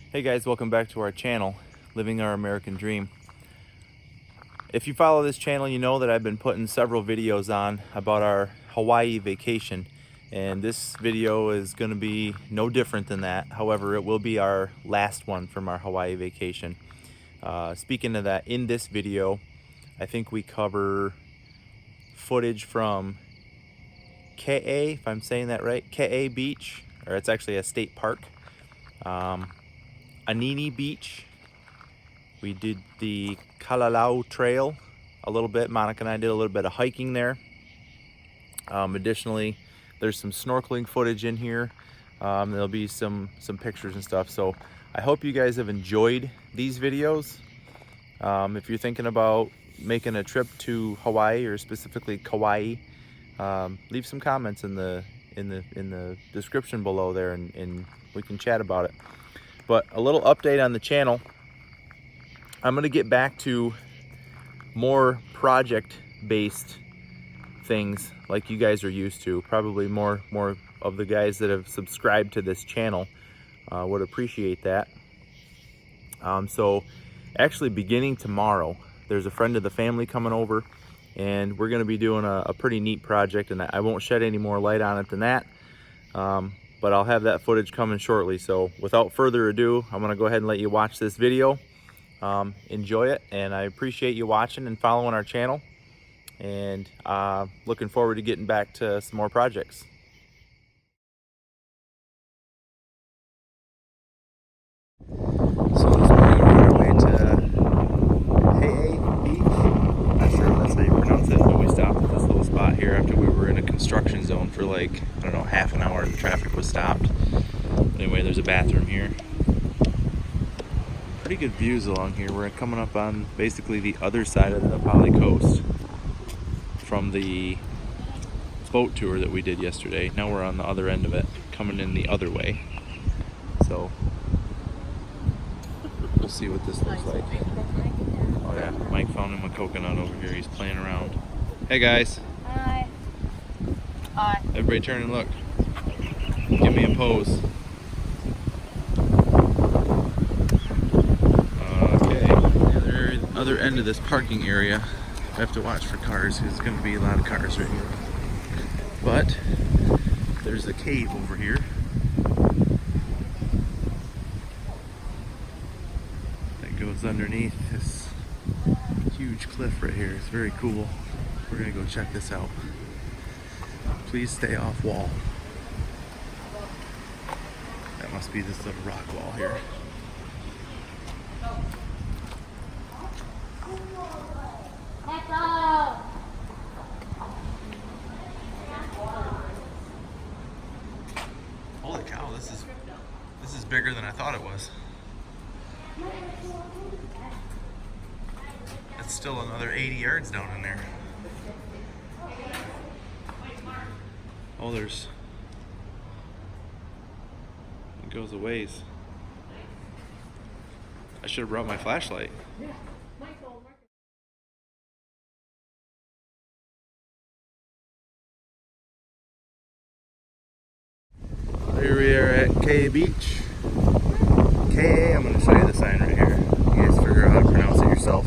Hey guys, welcome back to our channel, Living Our American Dream. If you follow this channel, you know that I've been putting several videos on about our Hawaii vacation, and this video is going to be no different than that. However, it will be our last one from our Hawaii vacation. Speaking of that, in this video, I think we cover footage from Kauai, if I'm saying that right, Kauai Beach, or it's actually a state park. Annini Beach. We did the Kalalau trail a little bit. Monica and I did a little bit of hiking there. Additionally, there's some snorkeling footage in here. There'll be some pictures and stuff. So I hope you guys have enjoyed these videos. If you're thinking about making a trip to Hawaii, or specifically Kauai, leave some comments in the description below there, and we can chat about it. But a little update on the channel. I'm going to get back to more project-based things like you guys are used to. Probably more of the guys that have subscribed to this channel would appreciate that. So actually beginning tomorrow, there's a friend of the family coming over, and we're going to be doing a pretty neat project, and I won't shed any more light on it than that. But I'll have that footage coming shortly. So without further ado, I'm going to go ahead and let you watch this video. Enjoy it, and I appreciate you watching and following our channel, and looking forward to getting back to some more projects. So this morning we're on our way to Kauai Beach. Not sure if that's how you pronounce it, but we stopped at this little spot here after we were in a construction zone for like, I don't know, half an hour, and the traffic was stopped. Anyway, there's a bathroom here. Pretty good views along here. We're coming up on basically the other side of the Poly coast from the boat tour that we did yesterday. Now we're on the other end of it, coming in the other way. So we'll see what this looks like. Oh yeah, Mike found him a coconut over here. He's playing around. Hey guys. Hi. Hi. Everybody turn and look. Give me a pose. Other end of this parking area. I have to watch for cars because there's going to be a lot of cars right here. But there's a cave over here. That goes underneath this huge cliff right here. It's very cool. We're going to go check this out. Please stay off wall. That must be this little rock wall here. Holy cow, this is bigger than I thought it was. That's still another 80 yards down in there. Oh, it goes a ways. I should have brought my flashlight. Here we are at Kauai Beach. Kauai, I'm going to show you the sign right here. You guys figure out how to pronounce it yourself.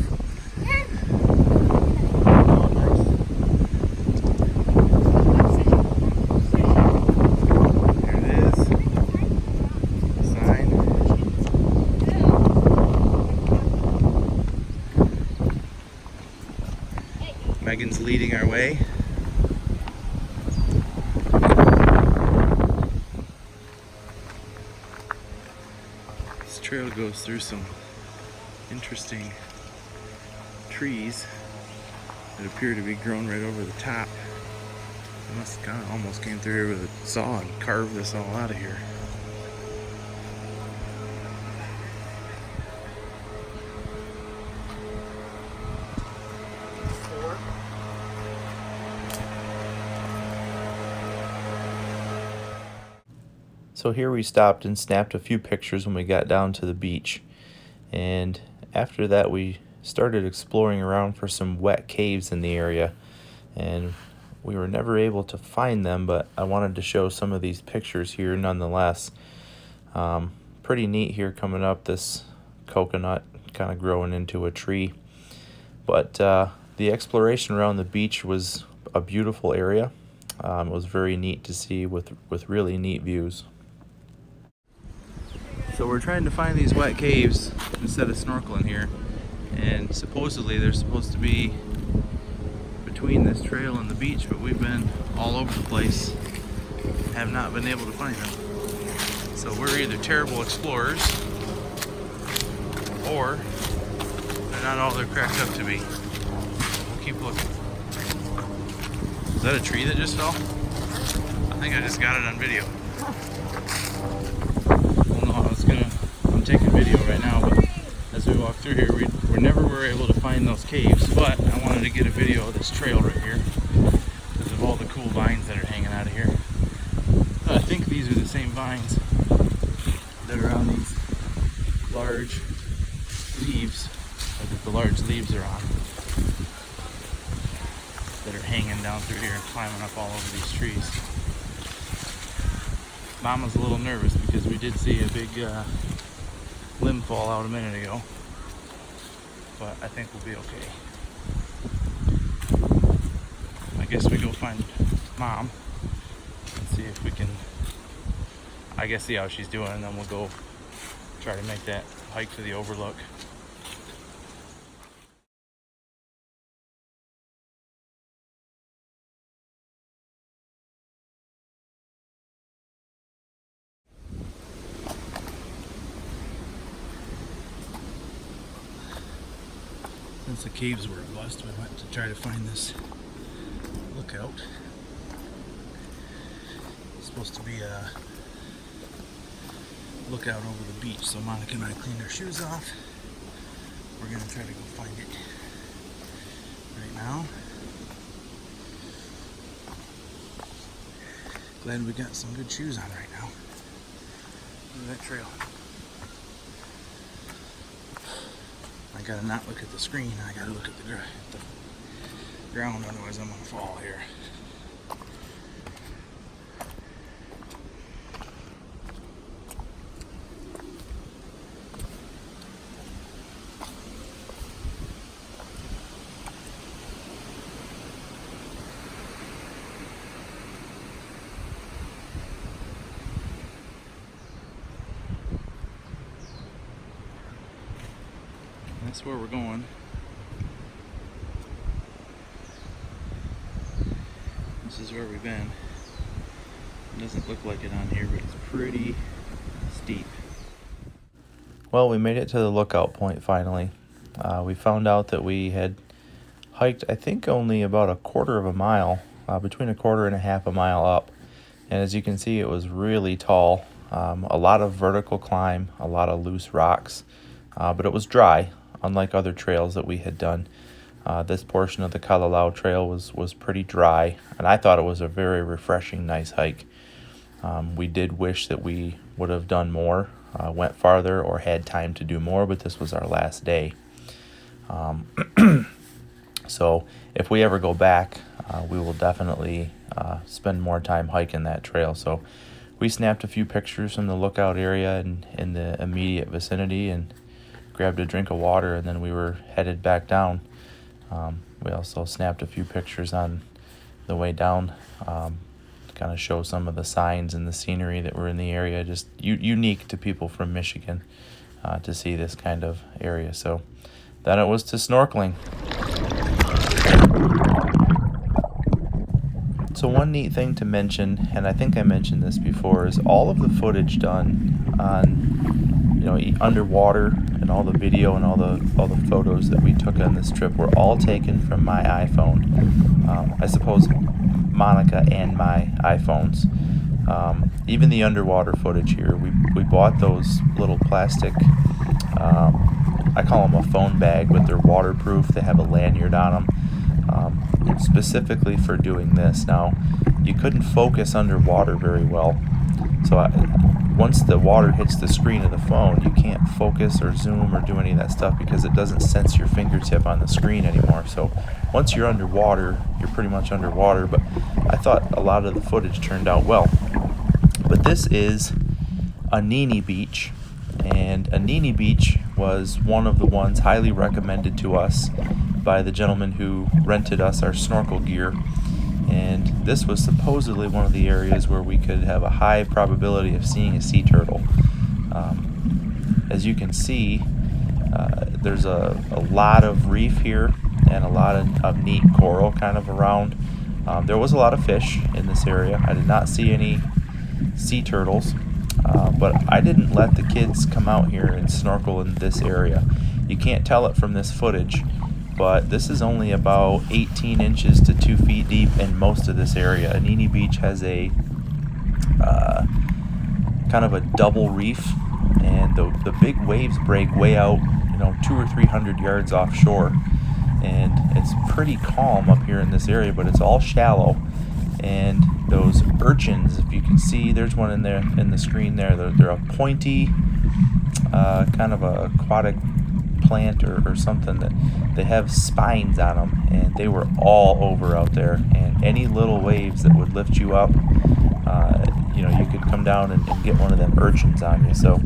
There it is. Sign. Megan's leading our way. Trail goes through some interesting trees that appear to be grown right over the top. I must have kind of almost came through here with a saw and carved this all out of here. So here we stopped and snapped a few pictures when we got down to the beach, and after that we started exploring around for some wet caves in the area, and we were never able to find them, but I wanted to show some of these pictures here nonetheless. pretty neat here coming up, this coconut kind of growing into a tree. But the exploration around the beach was a beautiful area. It was very neat to see with really neat views. So we're trying to find these wet caves instead of snorkeling here, and supposedly they're supposed to be between this trail and the beach, but we've been all over the place, have not been able to find them. So we're either terrible explorers or they're not all they're cracked up to be. We'll keep looking. Is that a tree that just fell? I think I just got it on video. I'm taking video right now, but as we walk through here, we never were able to find those caves, but I wanted to get a video of this trail right here because of all the cool vines that are hanging out of here. I think these are the same vines that are on these large leaves, or that the large leaves are on, that are hanging down through here and climbing up all over these trees. Mama's a little nervous because we did see a big limb fall out a minute ago, but I think we'll be okay. I guess we go find Mom and see if we can, I guess, see how she's doing, and then we'll go try to make that hike to the overlook. Since the caves were a bust, we went to try to find this lookout. It's supposed to be a lookout over the beach, so Monica and I cleaned our shoes off. We're gonna try to go find it right now. Glad we got some good shoes on right now. Look at that trail. I gotta not look at the screen, I gotta look at the ground, otherwise I'm gonna fall here. That's where we're going. This is where we've been. It doesn't look like it on here, but it's pretty steep. Well, we made it to the lookout point finally. We found out that we had hiked, I think, only about a quarter of a mile, between a quarter and a half a mile up. And as you can see, it was really tall. A lot of vertical climb, a lot of loose rocks, but it was dry. Unlike other trails that we had done, this portion of the Kalalau trail was pretty dry, and I thought it was a very refreshing, nice hike. We did wish that we would have done more, went farther, or had time to do more, but this was our last day. So if we ever go back, we will definitely spend more time hiking that trail. So we snapped a few pictures from the lookout area and in the immediate vicinity, and grabbed a drink of water, and then we were headed back down. We also snapped a few pictures on the way down to kind of show some of the signs and the scenery that were in the area, just unique to people from Michigan to see this kind of area. So then it was to snorkeling. So one neat thing to mention, and I think I mentioned this before, is all of the footage done on, underwater, and all the video and all the photos that we took on this trip were all taken from my iPhone. I suppose Monica and my iPhones. Even the underwater footage here, we bought those little plastic, I call them a phone bag, but they're waterproof. They have a lanyard on them, specifically for doing this. Now, you couldn't focus underwater very well, so once the water hits the screen of the phone, you can't focus or zoom or do any of that stuff because it doesn't sense your fingertip on the screen anymore. So once you're underwater, you're pretty much underwater, but I thought a lot of the footage turned out well. But this is Annini Beach And Annini Beach was one of the ones highly recommended to us by the gentleman who rented us our snorkel gear. And this was supposedly one of the areas where we could have a high probability of seeing a sea turtle. As you can see, there's a lot of reef here and a lot of neat coral kind of around. There was a lot of fish in this area. I did not see any sea turtles, but I didn't let the kids come out here and snorkel in this area. You can't tell it from this footage, but this is only about 18 inches to 2 feet deep in most of this area. Annini Beach has a kind of a double reef, and the big waves break way out, 200 or 300 yards offshore, and it's pretty calm up here in this area, but it's all shallow. And those urchins, if you can see, there's one in there in the screen there. They're a pointy kind of a aquatic plant or something that they have spines on them, and they were all over out there. And any little waves that would lift you up, you could come down and get one of them urchins on you. So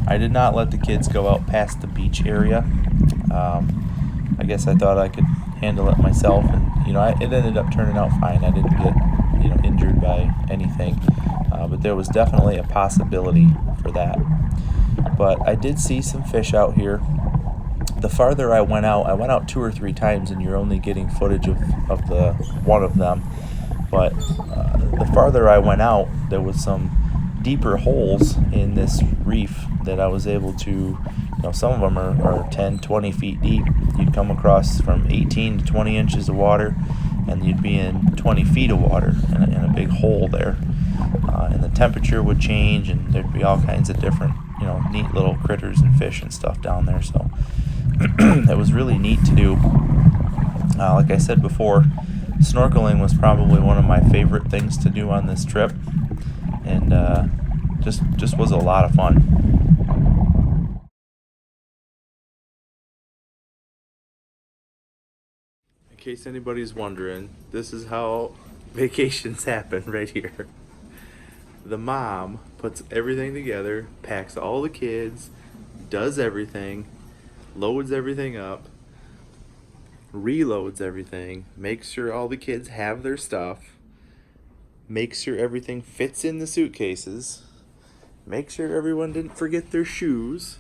I did not let the kids go out past the beach area. I guess I thought I could handle it myself, and it ended up turning out fine. I didn't get injured by anything, but there was definitely a possibility for that. But I did see some fish out here. The farther I went out 2 or 3 times, and you're only getting footage of the one of them. But the farther I went out, there was some deeper holes in this reef that I was able to, some of them are 10, 20 feet deep. You'd come across from 18 to 20 inches of water, and you'd be in 20 feet of water in a big hole there. And the temperature would change, and there'd be all kinds of different, neat little critters and fish and stuff down there. So it was really neat to do. Like I said before, snorkeling was probably one of my favorite things to do on this trip, and just was a lot of fun. In case anybody's wondering, this is how vacations happen right here. The mom puts everything together, packs all the kids, does everything, loads everything up, reloads everything, makes sure all the kids have their stuff, makes sure everything fits in the suitcases, makes sure everyone didn't forget their shoes.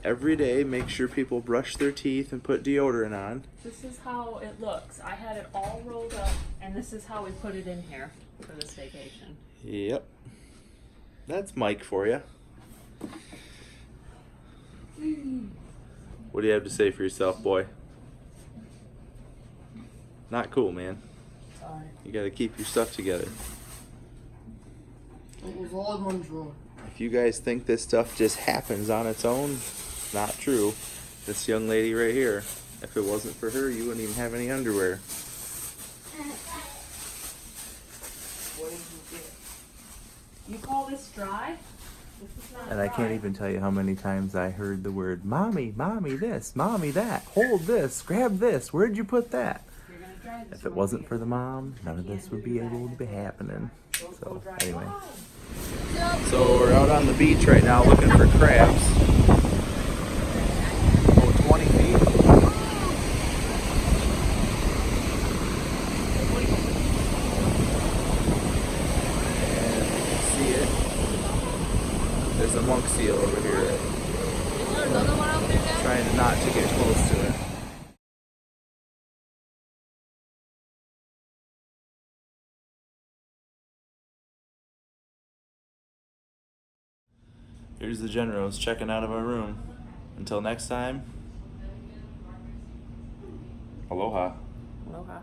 Every day, make sure people brush their teeth and put deodorant on. This is how it looks. I had it all rolled up, and this is how we put it in here for this vacation. Yep. That's Mike for you. What do you have to say for yourself, boy? Not cool, man. Sorry. You gotta keep your stuff together. It was all in one drawer. If you guys think this stuff just happens on its own, not true. This young lady right here, if it wasn't for her, you wouldn't even have any underwear. What did you get? You call this dry? This is not And I can't even tell you how many times I heard the word, Mommy, Mommy this, Mommy that, hold this, grab this, where'd you put that? You're gonna dry this If it one wasn't here. for the mom, none of this would be able to be happening. So, anyway. So we're out on the beach right now looking for crabs. Oh, 20 feet. And you can see it. There's a monk seal over here. Is there another one out there, Dad? Trying not to get close to it. Here's the Generals checking out of our room. Until next time, aloha. Aloha.